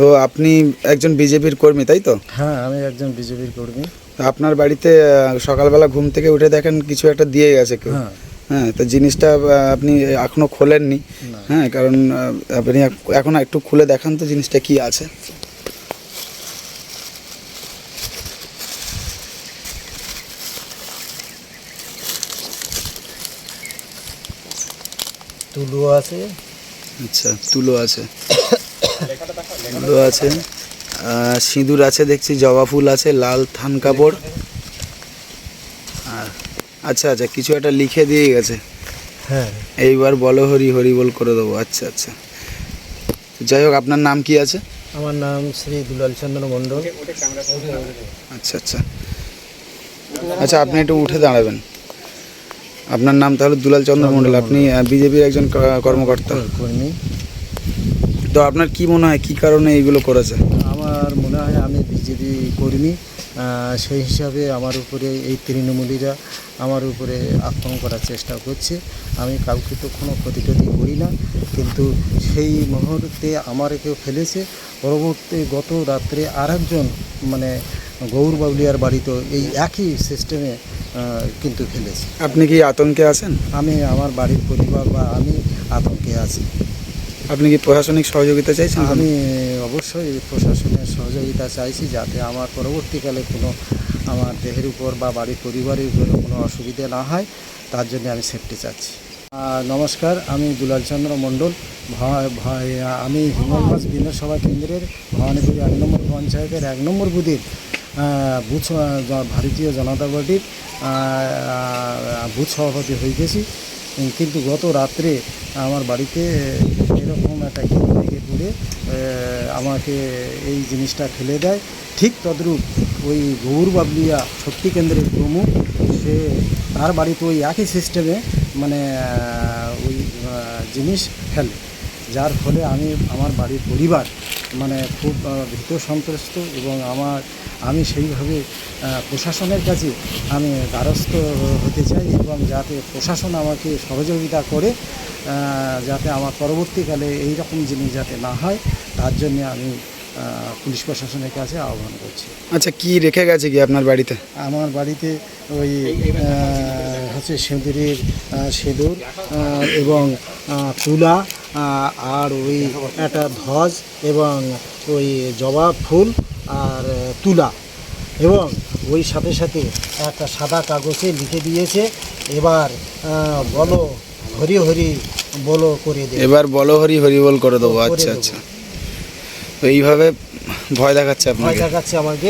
ও আপনি একজন বিজেপির কর্মী তাই তো? হ্যাঁ, আমি একজন বিজেপির কর্মী। আপনার বাড়িতে সকালবেলা ঘুম থেকে উঠে দেখেন কিছু একটা দিয়ে গেছে কেউ। হ্যাঁ। হ্যাঁ, তো জিনিসটা আপনি এখনো খোলেননি। না। হ্যাঁ, কারণ আপনি এখন একটু খুলে দেখান তো জিনিসটা কি আছে। তুলো আছে। আচ্ছা, তুলো আছে, তুলো আছে, সিঁদুর আছে দেখছি, জবা ফুল আছে, লাল থান কাপড়। আর আচ্ছা আচ্ছা, কিছু একটা লিখে দিয়ে গেছে। হ্যাঁ। এইবার বলো হরি হরি বল করে দেবো। আচ্ছা আচ্ছা, যাই হোক, আপনার নাম কি আছে? আমার নাম শ্রী দুলাল চন্দ্র মণ্ডল। আচ্ছা আচ্ছা আচ্ছা, আপনি একটু উঠে দাঁড়াবেন। আপনার নাম তাহলে দুলাল চন্দ্র মণ্ডল, আপনি বিজেপির একজন কর্মকর্তা। কর্মী। তো আপনার কি মনে হয় কি কারণে এইগুলো করেছে? আমার মনে হয় আমি বিজেপি কর্মী, সেই হিসাবে আমার উপরে এই তৃণমূলীরা আমার উপরে আক্রমণ করার চেষ্টা করছে। আমি কাউকে তো কোনো ক্ষতি টতি করি না, কিন্তু সেই মুহূর্তে আমার কেউ ফেলেছে। পরবর্তী গত রাত্রে আরেকজন মানে গৌর বাবলিয়ার বাড়িতে এই একই সিস্টেমে কিন্তু ফেলেছে। আপনি কি আতঙ্কে আছেন? আমি আমার বাড়ির পরিবার বা আমি আতঙ্কে আছি। আপনি কি প্রশাসনিক সহযোগিতা চাইছেন? আমি অবশ্যই প্রশাসনের সহযোগিতা চাইছি, যাতে আমার পরবর্তীকালে কোনো আমার দেহের উপর বা বাড়ির পরিবারের উপরে কোনো অসুবিধা না হয়, তার জন্য আমি সেফটি চাচ্ছি। নমস্কার, আমি দুলাল চন্দ্র মণ্ডল। আমি হিঙ্গলগঞ্জ বিধানসভা কেন্দ্রের ভবানীপুর 1 নম্বর পঞ্চায়েতের 1 নম্বর বুথের বুথ ভারতীয় জনতা পার্টির বুথ সভাপতি হয়ে গেছি। কিন্তু গত রাত্রে আমার বাড়িতে এরকম একটা হিন্দু লেগে পড়ে আমাকে এই জিনিসটা ফেলে দেয়। ঠিক তদ্রূপ ওই গৌর বাবলিয়া শক্তি কেন্দ্রের প্রমুখ, সে তার বাড়িতে ওই একই সিস্টেমে মানে ওই জিনিস ফেলে, যার ফলে আমার বাড়ির পরিবার মানে খুব ভীত সন্ত্রস্ত, এবং আমি সেইভাবে প্রশাসনের কাছে আমি দ্বারস্থ হতে চাই, এবং যাতে প্রশাসন আমাকে সহযোগিতা করে, যাতে আমার পরবর্তীকালে এই রকম জিনিস যাতে না হয়, তার জন্য আমি পুলিশ প্রশাসনের কাছে আহ্বান করছি। আচ্ছা, কি রেখে গেছে কি আপনার বাড়িতে? আমার বাড়িতে ওই হচ্ছে সিঁদুর এবং তুলা, আর ওই একটা ধ্বজ এবং ওই জবা ফুল আর তুলা, এবং ওই সাথে সাথে একটা সাদা কাগজে লিখে দিয়েছে, এবার বলো হরি হরি বলো করে দেবে। এবার বলো হরি হরি বল করে দেবো। আচ্ছা আচ্ছা, তো এইভাবে ভয় দেখাচ্ছে ভয় আপনাকে? দেখাচ্ছে আমাকে।